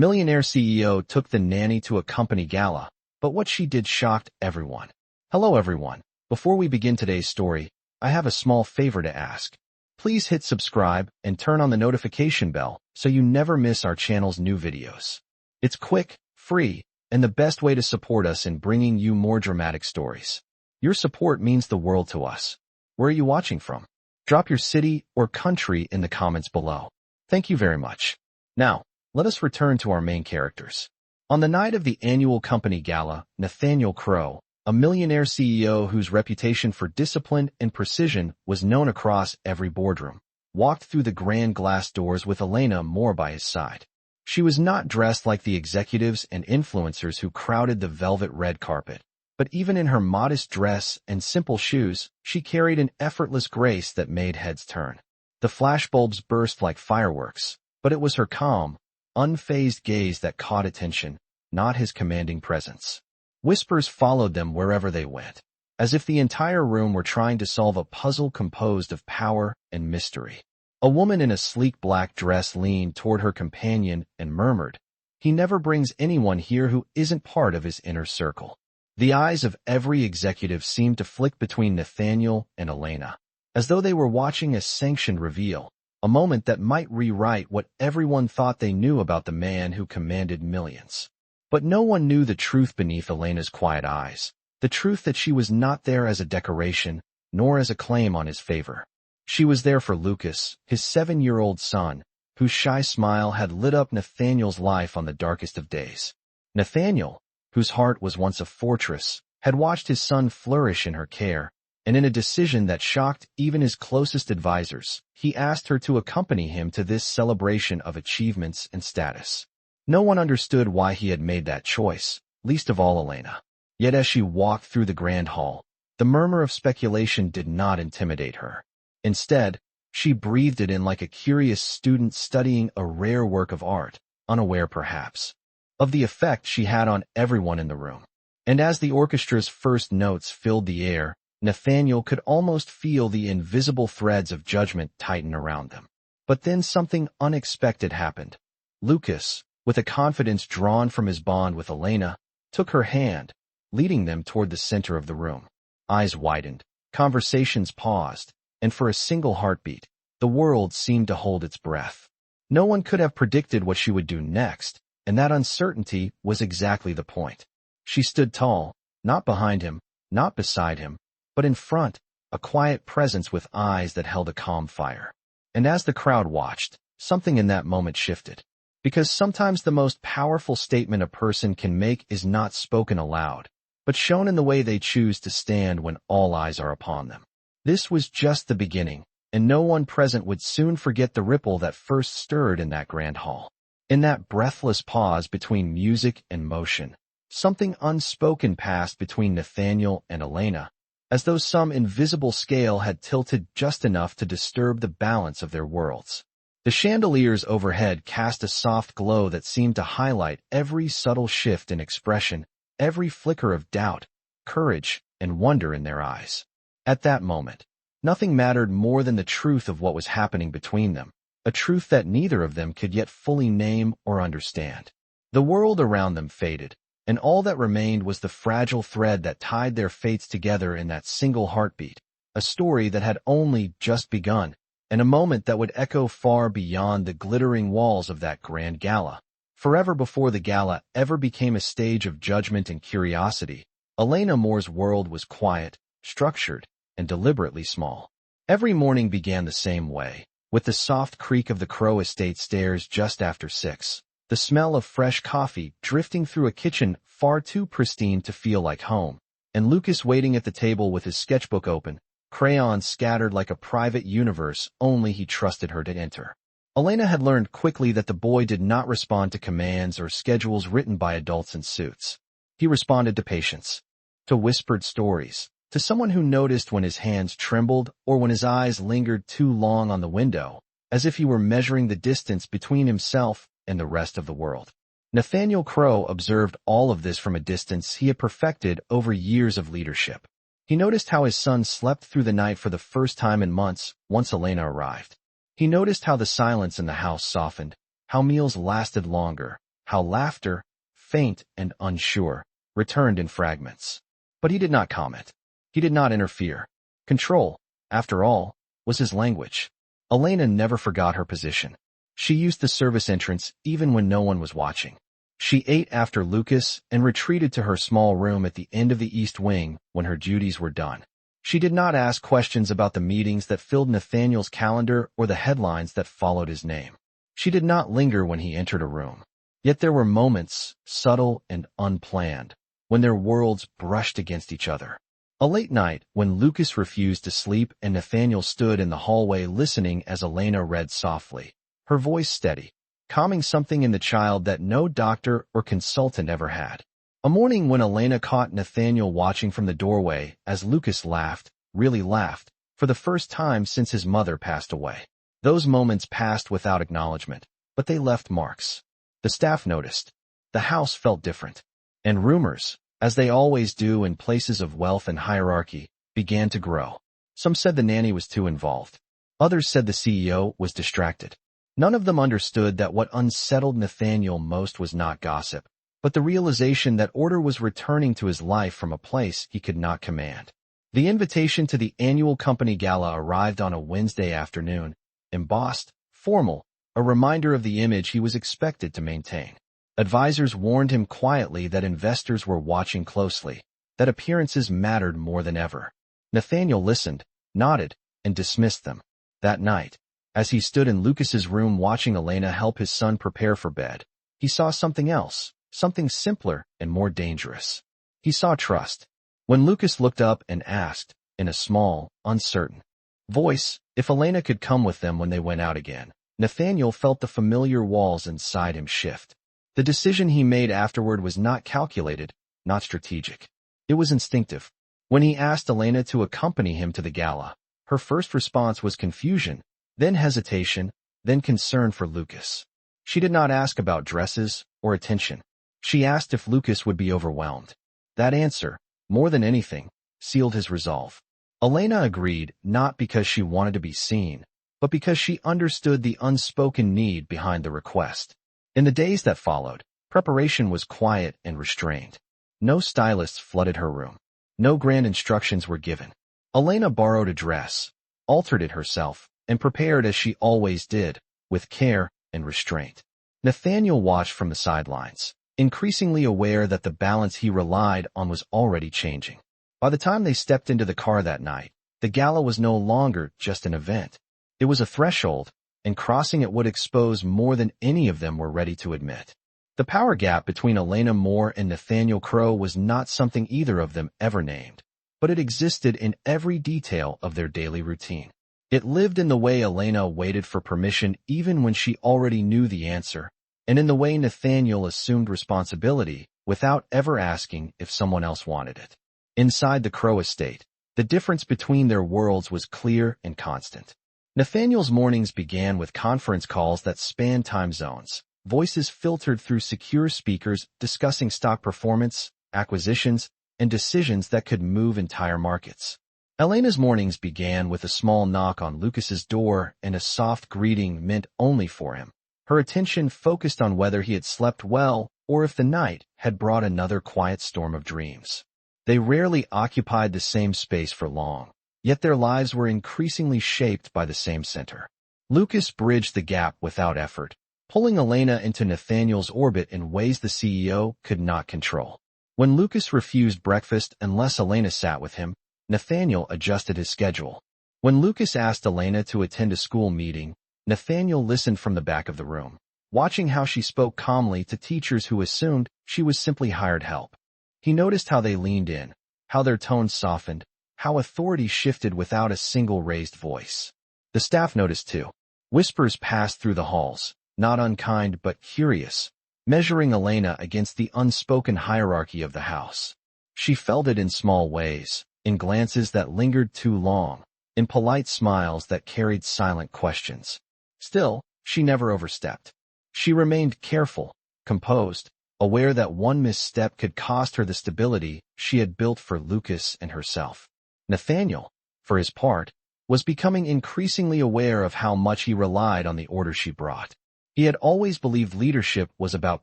Millionaire CEO took the nanny to a company gala, but what she did shocked everyone. Hello everyone. Before we begin today's story, I have a small favor to ask. Please hit subscribe and turn on the notification bell so you never miss our channel's new videos. It's quick, free, and the best way to support us in bringing you more dramatic stories. Your support means the world to us. Where are you watching from? Drop your city or country in the comments below. Thank you very much. Now, let us return to our main characters. On the night of the annual company gala, Nathaniel Crowe, a millionaire CEO whose reputation for discipline and precision was known across every boardroom, walked through the grand glass doors with Elena Moore by his side. She was not dressed like the executives and influencers who crowded the velvet red carpet, but even in her modest dress and simple shoes, she carried an effortless grace that made heads turn. The flashbulbs burst like fireworks, but it was her calm, unfazed gaze that caught attention, not his commanding presence. Whispers followed them wherever they went, as if the entire room were trying to solve a puzzle composed of power and mystery. A woman in a sleek black dress leaned toward her companion and murmured, "He never brings anyone here who isn't part of his inner circle." The eyes of every executive seemed to flick between Nathaniel and Elena, as though they were watching a sanctioned reveal, a moment that might rewrite what everyone thought they knew about the man who commanded millions. But no one knew the truth beneath Elena's quiet eyes, the truth that she was not there as a decoration, nor as a claim on his favor. She was there for Lucas, his 7-year-old son, whose shy smile had lit up Nathaniel's life on the darkest of days. Nathaniel, whose heart was once a fortress, had watched his son flourish in her care, and in a decision that shocked even his closest advisors, he asked her to accompany him to this celebration of achievements and status. No one understood why he had made that choice, least of all Elena. Yet as she walked through the grand hall, the murmur of speculation did not intimidate her. Instead, she breathed it in like a curious student studying a rare work of art, unaware perhaps of the effect she had on everyone in the room. And as the orchestra's first notes filled the air, Nathaniel could almost feel the invisible threads of judgment tighten around them. But then something unexpected happened. Lucas, with a confidence drawn from his bond with Elena, took her hand, leading them toward the center of the room. Eyes widened, conversations paused, and for a single heartbeat, the world seemed to hold its breath. No one could have predicted what she would do next, and that uncertainty was exactly the point. She stood tall, not behind him, not beside him, but in front, a quiet presence with eyes that held a calm fire. And as the crowd watched, something in that moment shifted. Because sometimes the most powerful statement a person can make is not spoken aloud, but shown in the way they choose to stand when all eyes are upon them. This was just the beginning, and no one present would soon forget the ripple that first stirred in that grand hall. In that breathless pause between music and motion, something unspoken passed between Nathaniel and Elena, as though some invisible scale had tilted just enough to disturb the balance of their worlds. The chandeliers overhead cast a soft glow that seemed to highlight every subtle shift in expression, every flicker of doubt, courage, and wonder in their eyes. At that moment, nothing mattered more than the truth of what was happening between them, a truth that neither of them could yet fully name or understand. The world around them faded, and all that remained was the fragile thread that tied their fates together in that single heartbeat, a story that had only just begun, and a moment that would echo far beyond the glittering walls of that grand gala. Forever before the gala ever became a stage of judgment and curiosity, Elena Moore's world was quiet, structured, and deliberately small. Every morning began the same way, with the soft creak of the Crowe estate stairs just after 6, the smell of fresh coffee drifting through a kitchen far too pristine to feel like home, and Lucas waiting at the table with his sketchbook open, crayons scattered like a private universe only he trusted her to enter. Elena had learned quickly that the boy did not respond to commands or schedules written by adults in suits. He responded to patience, to whispered stories, to someone who noticed when his hands trembled or when his eyes lingered too long on the window, as if he were measuring the distance between himself and the rest of the world. Nathaniel Crowe observed all of this from a distance he had perfected over years of leadership. He noticed how his son slept through the night for the first time in months once Elena arrived. He noticed how the silence in the house softened, how meals lasted longer, how laughter, faint and unsure, returned in fragments. But he did not comment. He did not interfere. Control, after all, was his language. Elena never forgot her position. She used the service entrance even when no one was watching. She ate after Lucas and retreated to her small room at the end of the East Wing when her duties were done. She did not ask questions about the meetings that filled Nathaniel's calendar or the headlines that followed his name. She did not linger when he entered a room. Yet there were moments, subtle and unplanned, when their worlds brushed against each other. A late night when Lucas refused to sleep and Nathaniel stood in the hallway listening as Elena read softly, her voice steady, calming something in the child that no doctor or consultant ever had. A morning when Elena caught Nathaniel watching from the doorway as Lucas laughed, really laughed, for the first time since his mother passed away. Those moments passed without acknowledgement, but they left marks. The staff noticed. The house felt different. And rumors, as they always do in places of wealth and hierarchy, began to grow. Some said the nanny was too involved. Others said the CEO was distracted. None of them understood that what unsettled Nathaniel most was not gossip, but the realization that order was returning to his life from a place he could not command. The invitation to the annual company gala arrived on a Wednesday afternoon, embossed, formal, a reminder of the image he was expected to maintain. Advisors warned him quietly that investors were watching closely, that appearances mattered more than ever. Nathaniel listened, nodded, and dismissed them. That night, as he stood in Lucas's room watching Elena help his son prepare for bed, he saw something else, something simpler and more dangerous. He saw trust. When Lucas looked up and asked, in a small, uncertain voice, if Elena could come with them when they went out again, Nathaniel felt the familiar walls inside him shift. The decision he made afterward was not calculated, not strategic. It was instinctive. When he asked Elena to accompany him to the gala, her first response was confusion, then hesitation, then concern for Lucas. She did not ask about dresses or attention. She asked if Lucas would be overwhelmed. That answer, more than anything, sealed his resolve. Elena agreed not because she wanted to be seen, but because she understood the unspoken need behind the request. In the days that followed, preparation was quiet and restrained. No stylists flooded her room. No grand instructions were given. Elena borrowed a dress, altered it herself, and prepared as she always did, with care and restraint. Nathaniel watched from the sidelines, increasingly aware that the balance he relied on was already changing. By the time they stepped into the car that night, the gala was no longer just an event. It was a threshold, and crossing it would expose more than any of them were ready to admit. The power gap between Elena Moore and Nathaniel Crowe was not something either of them ever named, but it existed in every detail of their daily routine. It lived in the way Elena waited for permission even when she already knew the answer, and in the way Nathaniel assumed responsibility without ever asking if someone else wanted it. Inside the Crowe estate, the difference between their worlds was clear and constant. Nathaniel's mornings began with conference calls that spanned time zones, voices filtered through secure speakers discussing stock performance, acquisitions, and decisions that could move entire markets. Elena's mornings began with a small knock on Lucas's door and a soft greeting meant only for him. Her attention focused on whether he had slept well or if the night had brought another quiet storm of dreams. They rarely occupied the same space for long, yet their lives were increasingly shaped by the same center. Lucas bridged the gap without effort, pulling Elena into Nathaniel's orbit in ways the CEO could not control. When Lucas refused breakfast unless Elena sat with him, Nathaniel adjusted his schedule. When Lucas asked Elena to attend a school meeting, Nathaniel listened from the back of the room, watching how she spoke calmly to teachers who assumed she was simply hired help. He noticed how they leaned in, how their tones softened, how authority shifted without a single raised voice. The staff noticed too. Whispers passed through the halls, not unkind but curious, measuring Elena against the unspoken hierarchy of the house. She felt it in small ways, in glances that lingered too long, in polite smiles that carried silent questions. Still, she never overstepped. She remained careful, composed, aware that one misstep could cost her the stability she had built for Lucas and herself. Nathaniel, for his part, was becoming increasingly aware of how much he relied on the order she brought. He had always believed leadership was about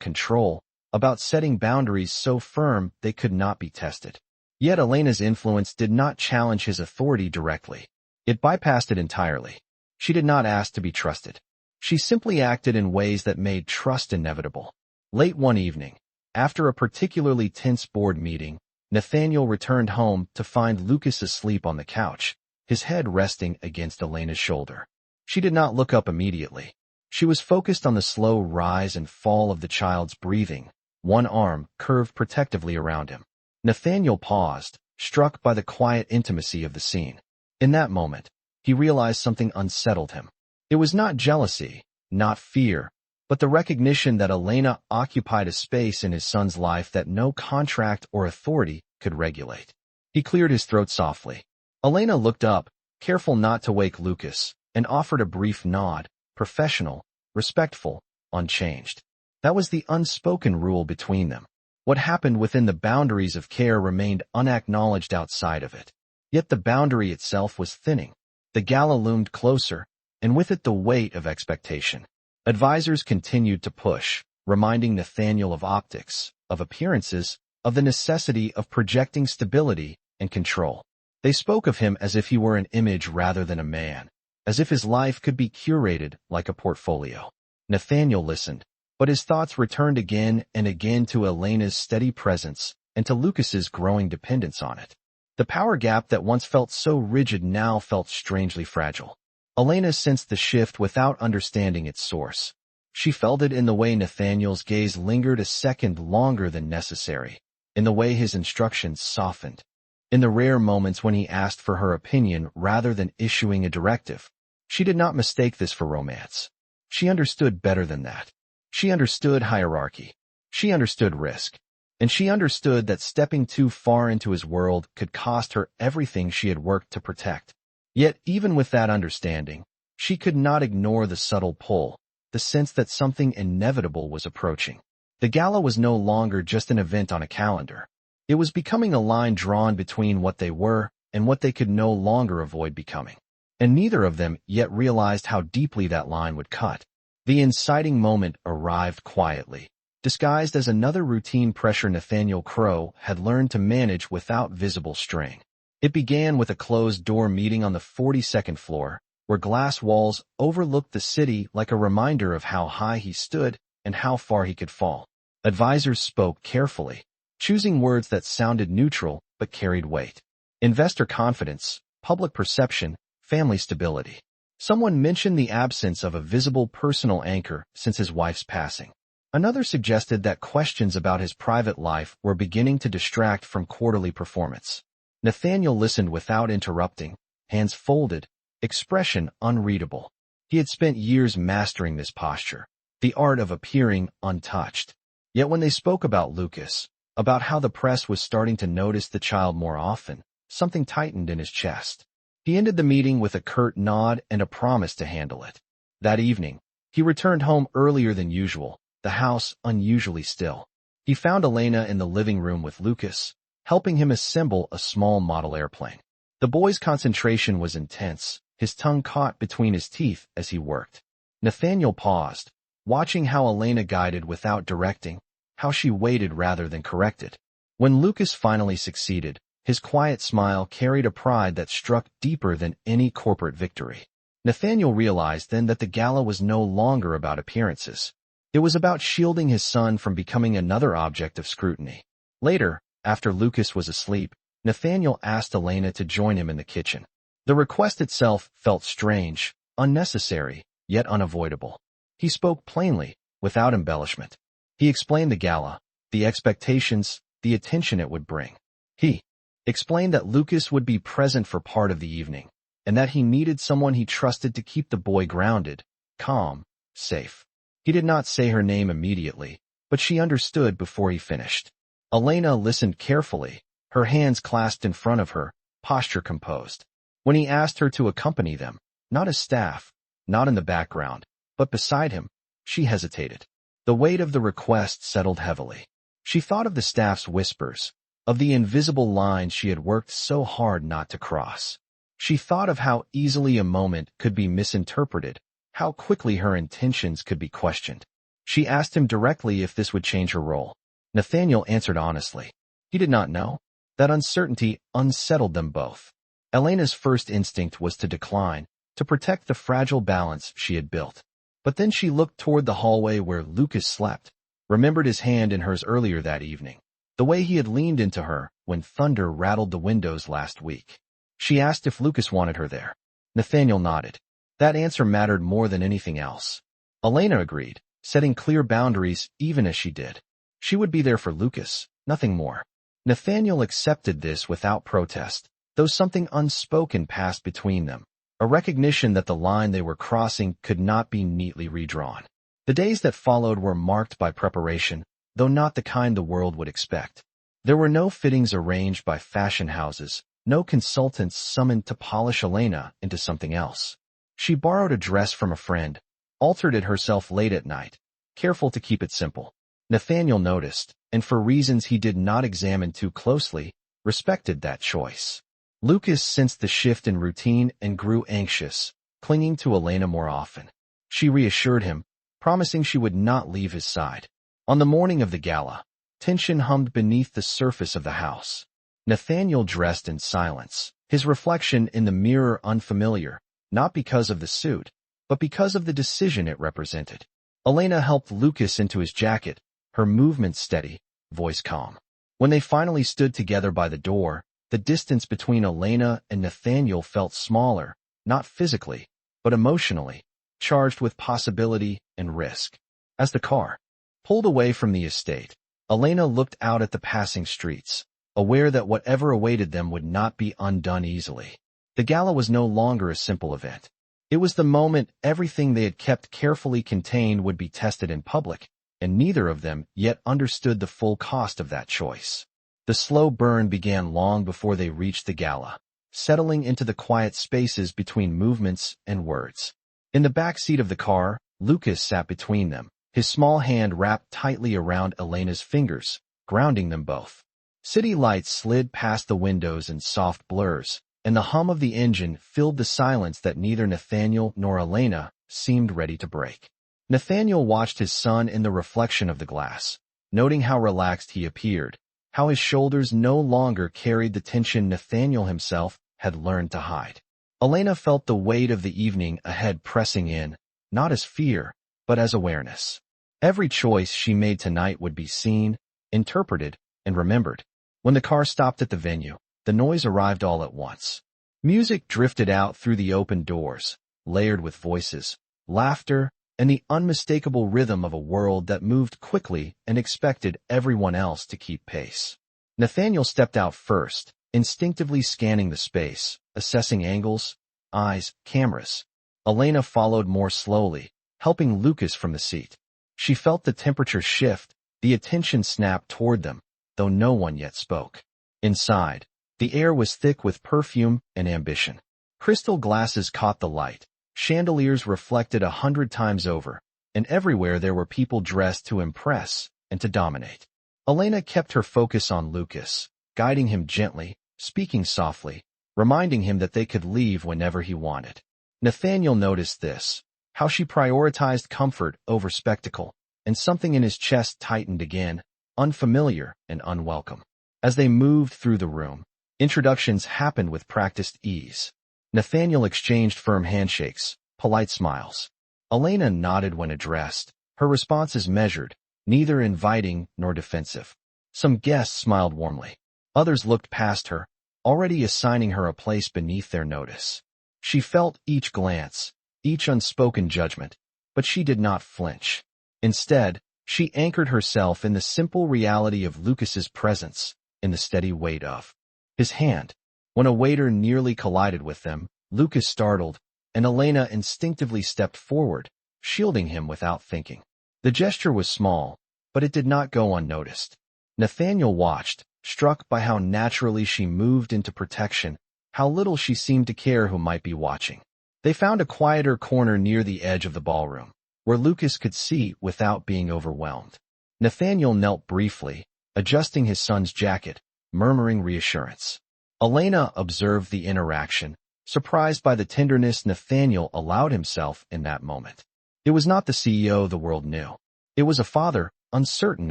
control, about setting boundaries so firm they could not be tested. Yet Elena's influence did not challenge his authority directly. It bypassed it entirely. She did not ask to be trusted. She simply acted in ways that made trust inevitable. Late one evening, after a particularly tense board meeting, Nathaniel returned home to find Lucas asleep on the couch, his head resting against Elena's shoulder. She did not look up immediately. She was focused on the slow rise and fall of the child's breathing, one arm curved protectively around him. Nathaniel paused, struck by the quiet intimacy of the scene. In that moment, he realized something unsettled him. It was not jealousy, not fear, but the recognition that Elena occupied a space in his son's life that no contract or authority could regulate. He cleared his throat softly. Elena looked up, careful not to wake Lucas, and offered a brief nod, professional, respectful, unchanged. That was the unspoken rule between them. What happened within the boundaries of care remained unacknowledged outside of it. Yet the boundary itself was thinning. The gala loomed closer, and with it the weight of expectation. Advisors continued to push, reminding Nathaniel of optics, of appearances, of the necessity of projecting stability and control. They spoke of him as if he were an image rather than a man, as if his life could be curated like a portfolio. Nathaniel listened, but his thoughts returned again and again to Elena's steady presence and to Lucas's growing dependence on it. The power gap that once felt so rigid now felt strangely fragile. Elena sensed the shift without understanding its source. She felt it in the way Nathaniel's gaze lingered a second longer than necessary, in the way his instructions softened, in the rare moments when he asked for her opinion rather than issuing a directive. She did not mistake this for romance. She understood better than that. She understood hierarchy. She understood risk. And she understood that stepping too far into his world could cost her everything she had worked to protect. Yet, even with that understanding, she could not ignore the subtle pull, the sense that something inevitable was approaching. The gala was no longer just an event on a calendar. It was becoming a line drawn between what they were and what they could no longer avoid becoming. And neither of them yet realized how deeply that line would cut. The inciting moment arrived quietly, disguised as another routine pressure Nathaniel Crowe had learned to manage without visible strain. It began with a closed-door meeting on the 42nd floor, where glass walls overlooked the city like a reminder of how high he stood and how far he could fall. Advisors spoke carefully, choosing words that sounded neutral but carried weight. Investor confidence, public perception, family stability. Someone mentioned the absence of a visible personal anchor since his wife's passing. Another suggested that questions about his private life were beginning to distract from quarterly performance. Nathaniel listened without interrupting, hands folded, expression unreadable. He had spent years mastering this posture, the art of appearing untouched. Yet when they spoke about Lucas, about how the press was starting to notice the child more often, something tightened in his chest. He ended the meeting with a curt nod and a promise to handle it. That evening, he returned home earlier than usual, the house unusually still. He found Elena in the living room with Lucas, helping him assemble a small model airplane. The boy's concentration was intense, his tongue caught between his teeth as he worked. Nathaniel paused, watching how Elena guided without directing, how she waited rather than corrected. When Lucas finally succeeded, his quiet smile carried a pride that struck deeper than any corporate victory. Nathaniel realized then that the gala was no longer about appearances. It was about shielding his son from becoming another object of scrutiny. Later, after Lucas was asleep, Nathaniel asked Elena to join him in the kitchen. The request itself felt strange, unnecessary, yet unavoidable. He spoke plainly, without embellishment. He explained the gala, the expectations, the attention it would bring. He explained that Lucas would be present for part of the evening, and that he needed someone he trusted to keep the boy grounded, calm, safe. He did not say her name immediately, but she understood before he finished. Elena listened carefully, her hands clasped in front of her, posture composed. When he asked her to accompany them, not as staff, not in the background, but beside him, she hesitated. The weight of the request settled heavily. She thought of the staff's whispers, of the invisible lines she had worked so hard not to cross. She thought of how easily a moment could be misinterpreted, how quickly her intentions could be questioned. She asked him directly if this would change her role. Nathaniel answered honestly. He did not know. That uncertainty unsettled them both. Elena's first instinct was to decline, to protect the fragile balance she had built. But then she looked toward the hallway where Lucas slept, remembered his hand in hers earlier that evening, the way he had leaned into her when thunder rattled the windows last week. She asked if Lucas wanted her there. Nathaniel nodded. That answer mattered more than anything else. Elena agreed, setting clear boundaries even as she did. She would be there for Lucas, nothing more. Nathaniel accepted this without protest, though something unspoken passed between them, a recognition that the line they were crossing could not be neatly redrawn. The days that followed were marked by preparation, though not the kind the world would expect. There were no fittings arranged by fashion houses, no consultants summoned to polish Elena into something else. She borrowed a dress from a friend, altered it herself late at night, careful to keep it simple. Nathaniel noticed, and for reasons he did not examine too closely, respected that choice. Lucas sensed the shift in routine and grew anxious, clinging to Elena more often. She reassured him, promising she would not leave his side. On the morning of the gala, tension hummed beneath the surface of the house. Nathaniel dressed in silence, his reflection in the mirror unfamiliar, not because of the suit, but because of the decision it represented. Elena helped Lucas into his jacket, her movements steady, voice calm. When they finally stood together by the door, the distance between Elena and Nathaniel felt smaller, not physically, but emotionally, charged with possibility and risk. As the car pulled away from the estate, Elena looked out at the passing streets, aware that whatever awaited them would not be undone easily. The gala was no longer a simple event. It was the moment everything they had kept carefully contained would be tested in public, and neither of them yet understood the full cost of that choice. The slow burn began long before they reached the gala, settling into the quiet spaces between movements and words. In the back seat of the car, Lucas sat between them, his small hand wrapped tightly around Elena's fingers, grounding them both. City lights slid past the windows in soft blurs, and the hum of the engine filled the silence that neither Nathaniel nor Elena seemed ready to break. Nathaniel watched his son in the reflection of the glass, noting how relaxed he appeared, how his shoulders no longer carried the tension Nathaniel himself had learned to hide. Elena felt the weight of the evening ahead pressing in, not as fear, but as awareness. Every choice she made tonight would be seen, interpreted, and remembered. When the car stopped at the venue, the noise arrived all at once. Music drifted out through the open doors, layered with voices, laughter, and the unmistakable rhythm of a world that moved quickly and expected everyone else to keep pace. Nathaniel stepped out first, instinctively scanning the space, assessing angles, eyes, cameras. Elena followed more slowly, helping Lucas from the seat. She felt the temperature shift, the attention snap toward them, though no one yet spoke. Inside, the air was thick with perfume and ambition. Crystal glasses caught the light, chandeliers reflected 100 times over, and everywhere there were people dressed to impress and to dominate. Elena kept her focus on Lucas, guiding him gently, speaking softly, reminding him that they could leave whenever he wanted. Nathaniel noticed this, how she prioritized comfort over spectacle, and something in his chest tightened again, unfamiliar and unwelcome. As they moved through the room, introductions happened with practiced ease. Nathaniel exchanged firm handshakes, polite smiles. Elena nodded when addressed, her responses measured, neither inviting nor defensive. Some guests smiled warmly. Others looked past her, already assigning her a place beneath their notice. She felt each glance, each unspoken judgment, but she did not flinch. Instead, she anchored herself in the simple reality of Lucas's presence, in the steady weight of his hand. When a waiter nearly collided with them, Lucas startled, and Elena instinctively stepped forward, shielding him without thinking. The gesture was small, but it did not go unnoticed. Nathaniel watched, struck by how naturally she moved into protection, how little she seemed to care who might be watching. They found a quieter corner near the edge of the ballroom, where Lucas could see without being overwhelmed. Nathaniel knelt briefly, adjusting his son's jacket, murmuring reassurance. Elena observed the interaction, surprised by the tenderness Nathaniel allowed himself in that moment. It was not the CEO the world knew. It was a father, uncertain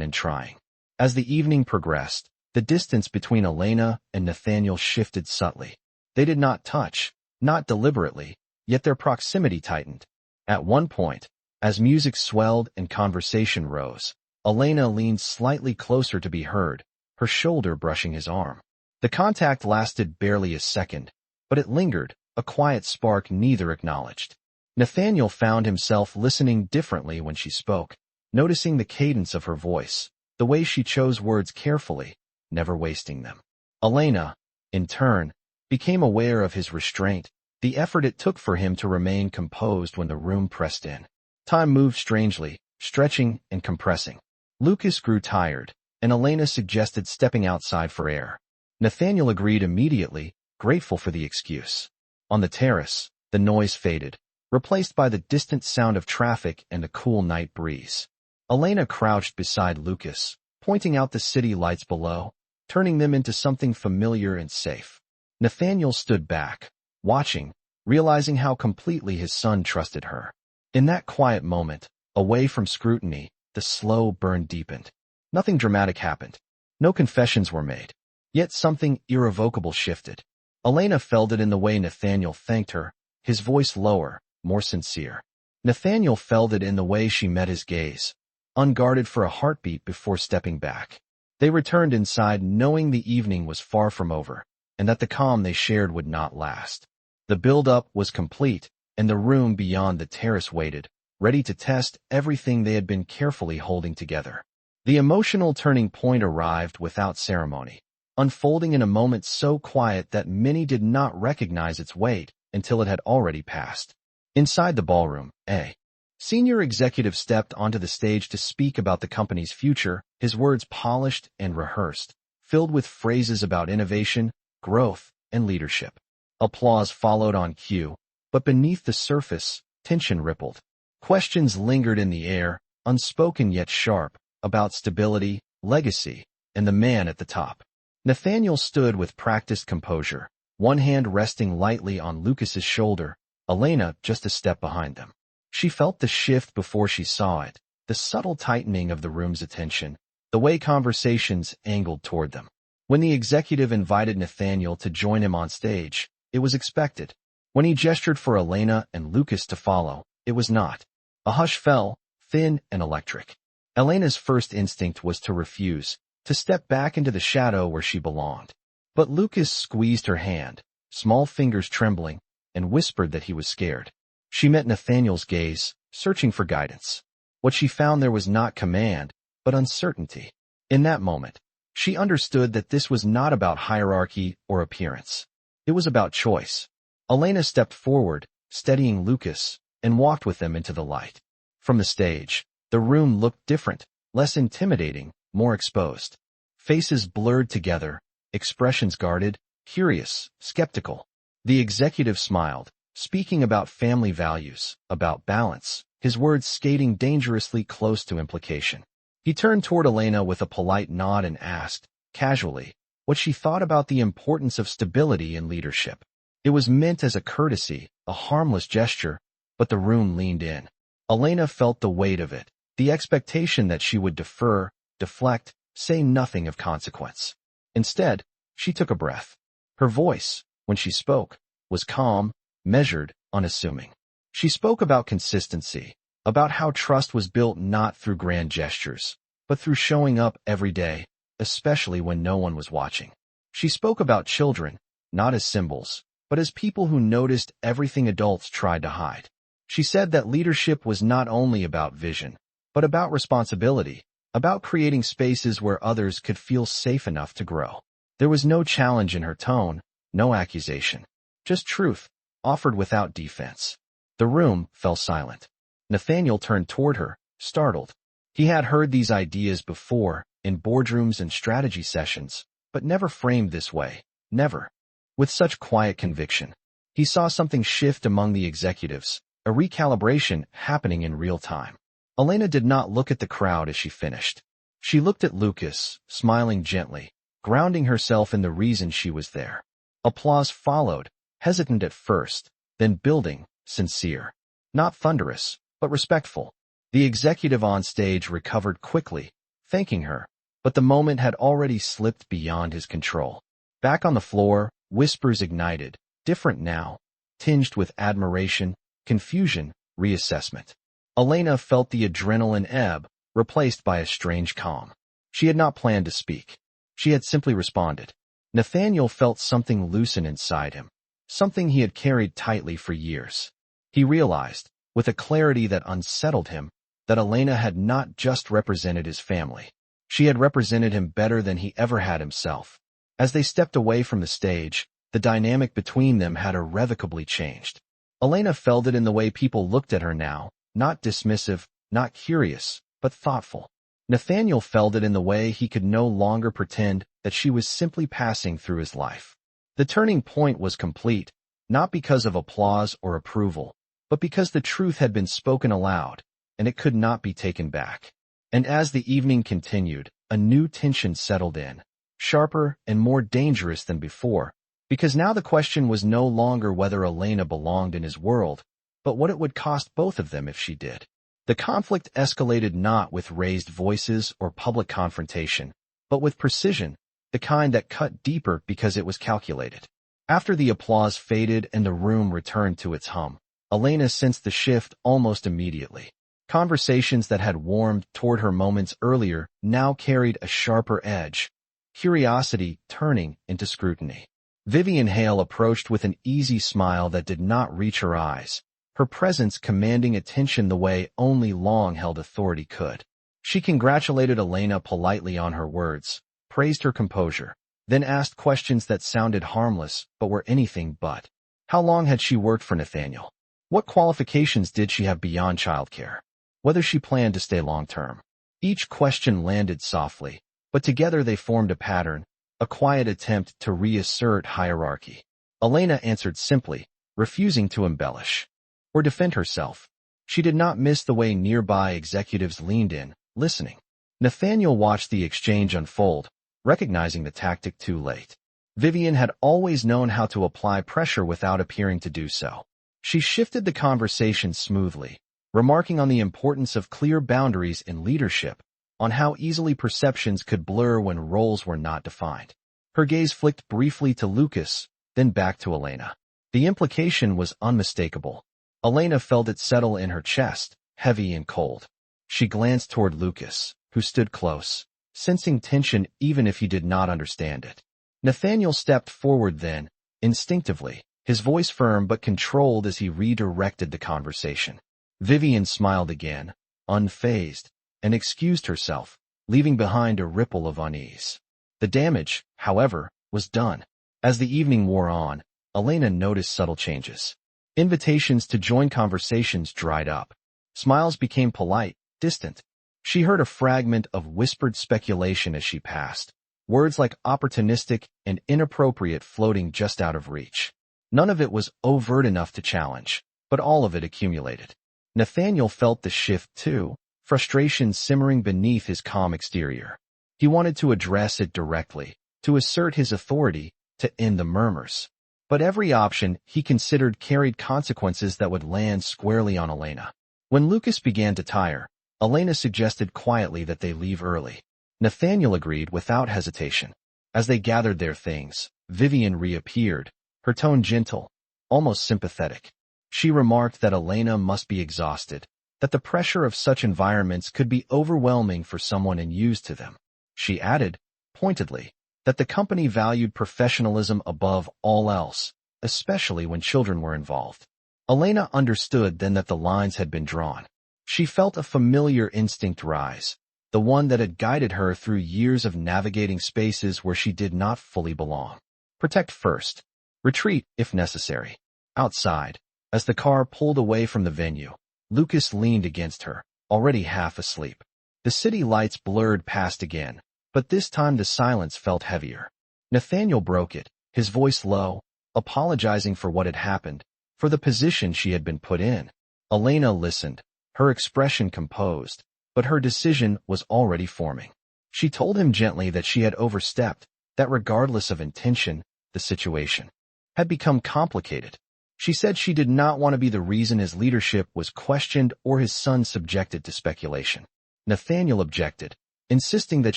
and trying. As the evening progressed, the distance between Elena and Nathaniel shifted subtly. They did not touch, not deliberately, yet their proximity tightened. At one point, as music swelled and conversation rose, Elena leaned slightly closer to be heard, her shoulder brushing his arm. The contact lasted barely a second, but it lingered, a quiet spark neither acknowledged. Nathaniel found himself listening differently when she spoke, noticing the cadence of her voice, the way she chose words carefully, never wasting them. Elena, in turn, became aware of his restraint, the effort it took for him to remain composed when the room pressed in. Time moved strangely, stretching and compressing. Lucas grew tired, and Elena suggested stepping outside for air. Nathaniel agreed immediately, grateful for the excuse. On the terrace, the noise faded, replaced by the distant sound of traffic and a cool night breeze. Elena crouched beside Lucas, pointing out the city lights below, turning them into something familiar and safe. Nathaniel stood back, watching, realizing how completely his son trusted her. In that quiet moment, away from scrutiny, the slow burn deepened. Nothing dramatic happened. No confessions were made. Yet something irrevocable shifted. Elena felt it in the way Nathaniel thanked her, his voice lower, more sincere. Nathaniel felt it in the way she met his gaze, unguarded for a heartbeat before stepping back. They returned inside knowing the evening was far from over, and that the calm they shared would not last. The build-up was complete, and the room beyond the terrace waited, ready to test everything they had been carefully holding together. The emotional turning point arrived without ceremony, unfolding in a moment so quiet that many did not recognize its weight until it had already passed. Inside the ballroom, a senior executive stepped onto the stage to speak about the company's future, his words polished and rehearsed, filled with phrases about innovation, growth, and leadership. Applause followed on cue, but beneath the surface, tension rippled. Questions lingered in the air, unspoken yet sharp, about stability, legacy, and the man at the top. Nathaniel stood with practiced composure, one hand resting lightly on Lucas's shoulder, Elena just a step behind them. She felt the shift before she saw it, the subtle tightening of the room's attention, the way conversations angled toward them. When the executive invited Nathaniel to join him on stage, it was expected. When he gestured for Elena and Lucas to follow, it was not. A hush fell, thin and electric. Elena's first instinct was to refuse, to step back into the shadow where she belonged. But Lucas squeezed her hand, small fingers trembling, and whispered that he was scared. She met Nathaniel's gaze, searching for guidance. What she found there was not command, but uncertainty. In that moment, she understood that this was not about hierarchy or appearance. It was about choice. Elena stepped forward, steadying Lucas, and walked with them into the light. From the stage, the room looked different, less intimidating, more exposed. Faces blurred together, expressions guarded, curious, skeptical. The executive smiled, speaking about family values, about balance, his words skating dangerously close to implication. He turned toward Elena with a polite nod and asked, casually, what she thought about the importance of stability in leadership. It was meant as a courtesy, a harmless gesture, but the room leaned in. Elena felt the weight of it, the expectation that she would defer, deflect, say nothing of consequence. Instead, she took a breath. Her voice, when she spoke, was calm, measured, unassuming. She spoke about consistency, about how trust was built not through grand gestures, but through showing up every day, especially when no one was watching. She spoke about children, not as symbols, but as people who noticed everything adults tried to hide. She said that leadership was not only about vision, but about responsibility, about creating spaces where others could feel safe enough to grow. There was no challenge in her tone, no accusation, just truth, offered without defense. The room fell silent. Nathaniel turned toward her, startled. He had heard these ideas before, in boardrooms and strategy sessions, but never framed this way, never. With such quiet conviction, he saw something shift among the executives, a recalibration happening in real time. Elena did not look at the crowd as she finished. She looked at Lucas, smiling gently, grounding herself in the reason she was there. Applause followed, hesitant at first, then building, sincere. Not thunderous, but respectful. The executive on stage recovered quickly, thanking her, but the moment had already slipped beyond his control. Back on the floor, whispers ignited, different now, tinged with admiration, confusion, reassessment. Elena felt the adrenaline ebb, replaced by a strange calm. She had not planned to speak. She had simply responded. Nathaniel felt something loosen inside him, something he had carried tightly for years. He realized, with a clarity that unsettled him, that Elena had not just represented his family. She had represented him better than he ever had himself. As they stepped away from the stage, the dynamic between them had irrevocably changed. Elena felt it in the way people looked at her now, not dismissive, not curious, but thoughtful. Nathaniel felt it in the way he could no longer pretend that she was simply passing through his life. The turning point was complete, not because of applause or approval, but because the truth had been spoken aloud, and it could not be taken back. And as the evening continued, a new tension settled in, sharper and more dangerous than before, because now the question was no longer whether Elena belonged in his world, but what it would cost both of them if she did. The conflict escalated not with raised voices or public confrontation, but with precision, the kind that cut deeper because it was calculated. After the applause faded and the room returned to its hum, Elena sensed the shift almost immediately. Conversations that had warmed toward her moments earlier now carried a sharper edge, curiosity turning into scrutiny. Vivian Hale approached with an easy smile that did not reach her eyes, her presence commanding attention the way only long-held authority could. She congratulated Elena politely on her words, praised her composure, then asked questions that sounded harmless but were anything but. How long had she worked for Nathaniel? What qualifications did she have beyond childcare? Whether she planned to stay long-term. Each question landed softly, but together they formed a pattern, a quiet attempt to reassert hierarchy. Elena answered simply, refusing to embellish or defend herself. She did not miss the way nearby executives leaned in, listening. Nathaniel watched the exchange unfold, recognizing the tactic too late. Vivian had always known how to apply pressure without appearing to do so. She shifted the conversation smoothly, remarking on the importance of clear boundaries in leadership, on how easily perceptions could blur when roles were not defined. Her gaze flicked briefly to Lucas, then back to Elena. The implication was unmistakable. Elena felt it settle in her chest, heavy and cold. She glanced toward Lucas, who stood close, sensing tension even if he did not understand it. Nathaniel stepped forward then, instinctively, his voice firm but controlled as he redirected the conversation. Vivian smiled again, unfazed, and excused herself, leaving behind a ripple of unease. The damage, however, was done. As the evening wore on, Elena noticed subtle changes. Invitations to join conversations dried up. Smiles became polite, distant. She heard a fragment of whispered speculation as she passed, words like opportunistic and inappropriate floating just out of reach. None of it was overt enough to challenge, but all of it accumulated. Nathaniel felt the shift too, frustration simmering beneath his calm exterior. He wanted to address it directly, to assert his authority, to end the murmurs. But every option he considered carried consequences that would land squarely on Elena. When Lucas began to tire, Elena suggested quietly that they leave early. Nathaniel agreed without hesitation. As they gathered their things, Vivian reappeared, her tone gentle, almost sympathetic. She remarked that Elena must be exhausted, that the pressure of such environments could be overwhelming for someone unused to them. She added, pointedly, that the company valued professionalism above all else, especially when children were involved. Elena understood then that the lines had been drawn. She felt a familiar instinct rise, the one that had guided her through years of navigating spaces where she did not fully belong. Protect first. Retreat, if necessary. Outside, as the car pulled away from the venue, Lucas leaned against her, already half asleep. The city lights blurred past again, but this time the silence felt heavier. Nathaniel broke it, his voice low, apologizing for what had happened, for the position she had been put in. Elena listened, her expression composed, but her decision was already forming. She told him gently that she had overstepped, that regardless of intention, the situation had become complicated. She said she did not want to be the reason his leadership was questioned or his son subjected to speculation. Nathaniel objected, insisting that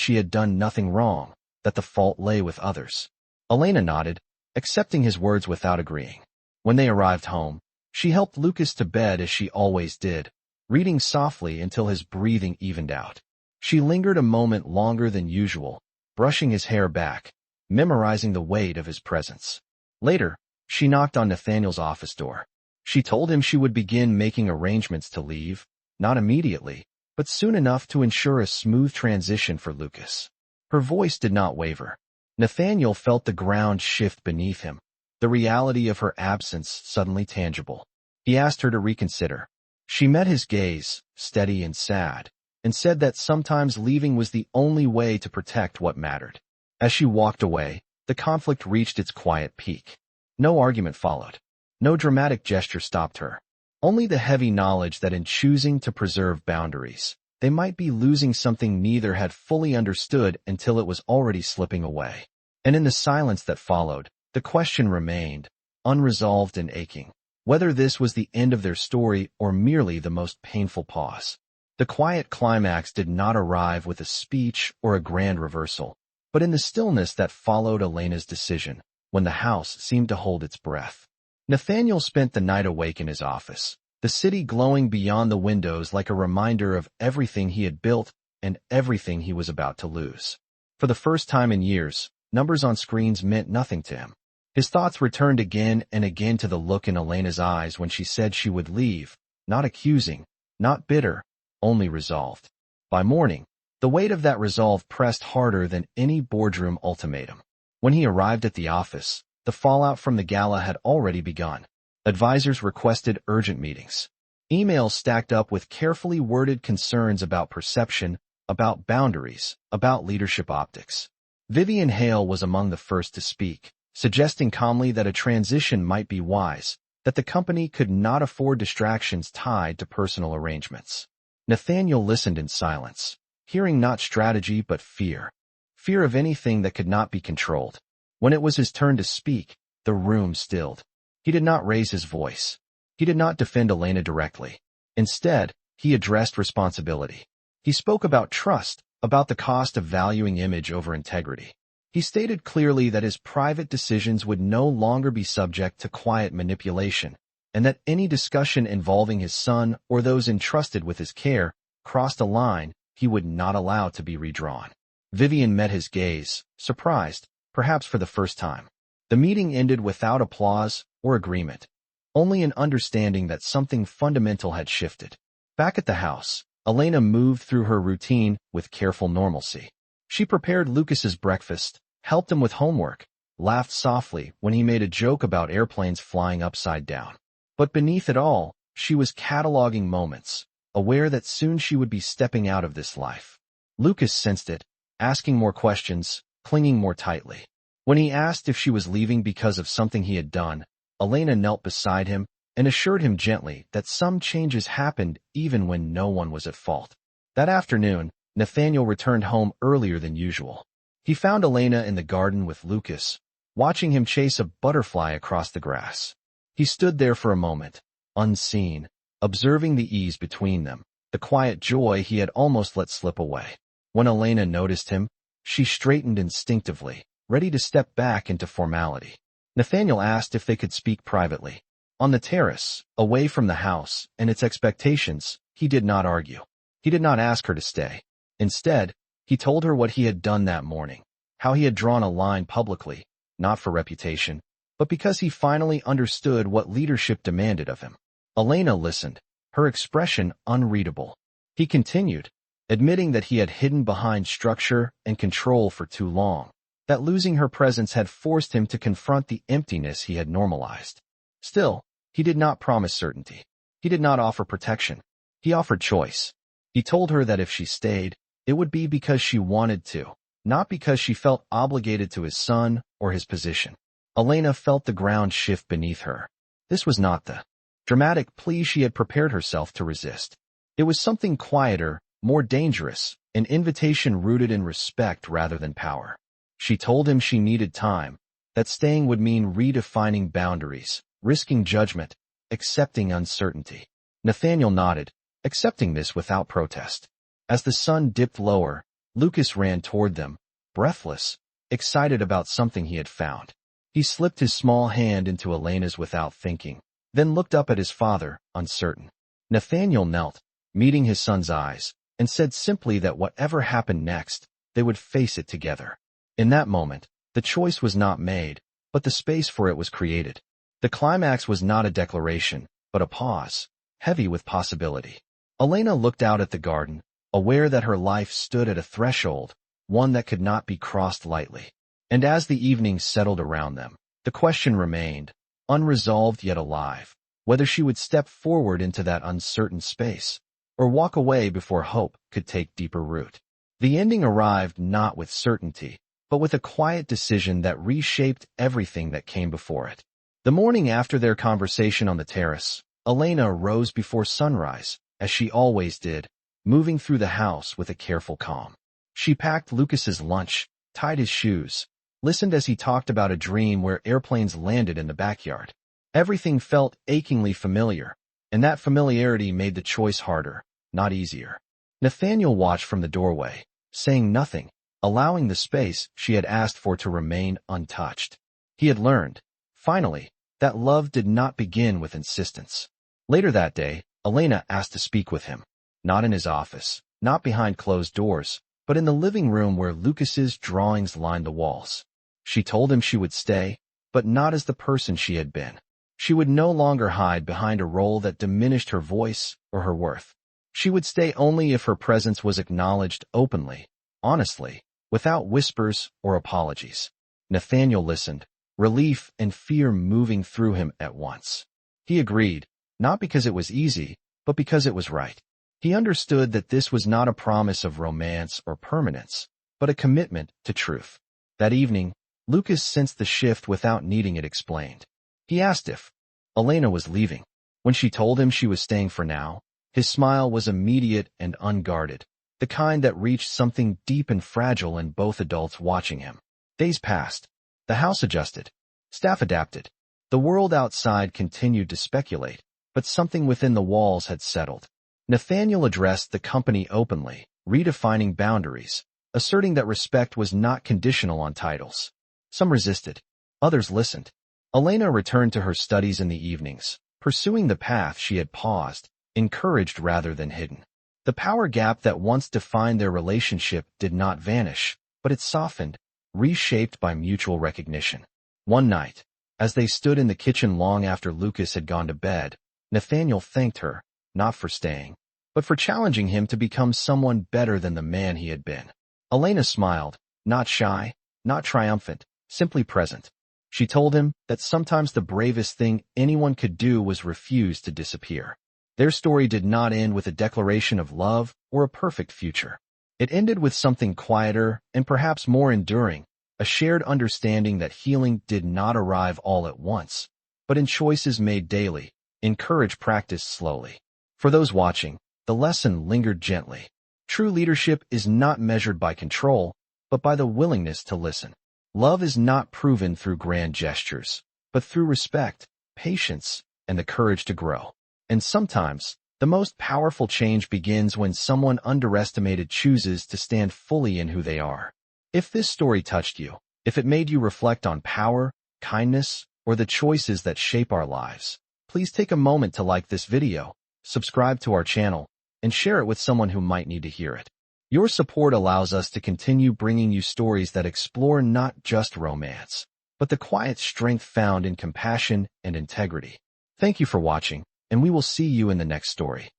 she had done nothing wrong, that the fault lay with others. Elena nodded, accepting his words without agreeing. When they arrived home, she helped Lucas to bed as she always did, reading softly until his breathing evened out. She lingered a moment longer than usual, brushing his hair back, memorizing the weight of his presence. Later, she knocked on Nathaniel's office door. She told him she would begin making arrangements to leave, not immediately, but soon enough to ensure a smooth transition for Lucas. Her voice did not waver. Nathaniel felt the ground shift beneath him, the reality of her absence suddenly tangible. He asked her to reconsider. She met his gaze, steady and sad, and said that sometimes leaving was the only way to protect what mattered. As she walked away, the conflict reached its quiet peak. No argument followed. No dramatic gesture stopped her. Only the heavy knowledge that in choosing to preserve boundaries, they might be losing something neither had fully understood until it was already slipping away. And in the silence that followed, the question remained, unresolved and aching, whether this was the end of their story or merely the most painful pause. The quiet climax did not arrive with a speech or a grand reversal, but in the stillness that followed Elena's decision, when the house seemed to hold its breath. Nathaniel spent the night awake in his office, the city glowing beyond the windows like a reminder of everything he had built and everything he was about to lose. For the first time in years, numbers on screens meant nothing to him. His thoughts returned again and again to the look in Elena's eyes when she said she would leave, not accusing, not bitter, only resolved. By morning, the weight of that resolve pressed harder than any boardroom ultimatum. When he arrived at the office, the fallout from the gala had already begun. Advisors requested urgent meetings. Emails stacked up with carefully worded concerns about perception, about boundaries, about leadership optics. Vivian Hale was among the first to speak, suggesting calmly that a transition might be wise, that the company could not afford distractions tied to personal arrangements. Nathaniel listened in silence, hearing not strategy but fear. Fear of anything that could not be controlled. When it was his turn to speak, the room stilled. He did not raise his voice. He did not defend Elena directly. Instead, he addressed responsibility. He spoke about trust, about the cost of valuing image over integrity. He stated clearly that his private decisions would no longer be subject to quiet manipulation, and that any discussion involving his son or those entrusted with his care crossed a line he would not allow to be redrawn. Vivian met his gaze, surprised, perhaps for the first time. The meeting ended without applause or agreement, only an understanding that something fundamental had shifted. Back at the house, Elena moved through her routine with careful normalcy. She prepared Lucas's breakfast, helped him with homework, laughed softly when he made a joke about airplanes flying upside down. But beneath it all, she was cataloging moments, aware that soon she would be stepping out of this life. Lucas sensed it, asking more questions, clinging more tightly. When he asked if she was leaving because of something he had done, Elena knelt beside him and assured him gently that some changes happened even when no one was at fault. That afternoon, Nathaniel returned home earlier than usual. He found Elena in the garden with Lucas, watching him chase a butterfly across the grass. He stood there for a moment, unseen, observing the ease between them, the quiet joy he had almost let slip away. When Elena noticed him, she straightened instinctively, ready to step back into formality. Nathaniel asked if they could speak privately. On the terrace, away from the house and its expectations, he did not argue. He did not ask her to stay. Instead, he told her what he had done that morning, how he had drawn a line publicly, not for reputation, but because he finally understood what leadership demanded of him. Elena listened, her expression unreadable. He continued, admitting that he had hidden behind structure and control for too long, that losing her presence had forced him to confront the emptiness he had normalized. Still, he did not promise certainty. He did not offer protection. He offered choice. He told her that if she stayed, it would be because she wanted to, not because she felt obligated to his son or his position. Elena felt the ground shift beneath her. This was not the dramatic plea she had prepared herself to resist. It was something quieter, more dangerous, an invitation rooted in respect rather than power. She told him she needed time, that staying would mean redefining boundaries, risking judgment, accepting uncertainty. Nathaniel nodded, accepting this without protest. As the sun dipped lower, Lucas ran toward them, breathless, excited about something he had found. He slipped his small hand into Elena's without thinking, then looked up at his father, uncertain. Nathaniel knelt, meeting his son's eyes, and said simply that whatever happened next, they would face it together. In that moment, the choice was not made, but the space for it was created. The climax was not a declaration, but a pause, heavy with possibility. Elena looked out at the garden, aware that her life stood at a threshold, one that could not be crossed lightly. And as the evening settled around them, the question remained, unresolved yet alive, whether she would step forward into that uncertain space, or walk away before hope could take deeper root. The ending arrived not with certainty, but with a quiet decision that reshaped everything that came before it. The morning after their conversation on the terrace, Elena rose before sunrise, as she always did, moving through the house with a careful calm. She packed Lucas's lunch, tied his shoes, listened as he talked about a dream where airplanes landed in the backyard. Everything felt achingly familiar, and that familiarity made the choice harder, not easier. Nathaniel watched from the doorway, saying nothing, allowing the space she had asked for to remain untouched. He had learned, finally, that love did not begin with insistence. Later that day, Elena asked to speak with him, not in his office, not behind closed doors, but in the living room where Lucas's drawings lined the walls. She told him she would stay, but not as the person she had been. She would no longer hide behind a role that diminished her voice or her worth. She would stay only if her presence was acknowledged openly, honestly, without whispers or apologies. Nathaniel listened, relief and fear moving through him at once. He agreed, not because it was easy, but because it was right. He understood that this was not a promise of romance or permanence, but a commitment to truth. That evening, Lucas sensed the shift without needing it explained. He asked if Elena was leaving. When she told him she was staying for now, his smile was immediate and unguarded, the kind that reached something deep and fragile in both adults watching him. Days passed. The house adjusted. Staff adapted. The world outside continued to speculate, but something within the walls had settled. Nathaniel addressed the company openly, redefining boundaries, asserting that respect was not conditional on titles. Some resisted. Others listened. Elena returned to her studies in the evenings, pursuing the path she had paused, encouraged rather than hidden. The power gap that once defined their relationship did not vanish, but it softened, reshaped by mutual recognition. One night, as they stood in the kitchen long after Lucas had gone to bed, Nathaniel thanked her, not for staying, but for challenging him to become someone better than the man he had been. Elena smiled, not shy, not triumphant, simply present. She told him that sometimes the bravest thing anyone could do was refuse to disappear. Their story did not end with a declaration of love or a perfect future. It ended with something quieter and perhaps more enduring, a shared understanding that healing did not arrive all at once, but in choices made daily, encouraged practice slowly. For those watching, the lesson lingered gently. True leadership is not measured by control, but by the willingness to listen. Love is not proven through grand gestures, but through respect, patience, and the courage to grow. And sometimes, the most powerful change begins when someone underestimated chooses to stand fully in who they are. If this story touched you, if it made you reflect on power, kindness, or the choices that shape our lives, please take a moment to like this video, subscribe to our channel, and share it with someone who might need to hear it. Your support allows us to continue bringing you stories that explore not just romance, but the quiet strength found in compassion and integrity. Thank you for watching, and we will see you in the next story.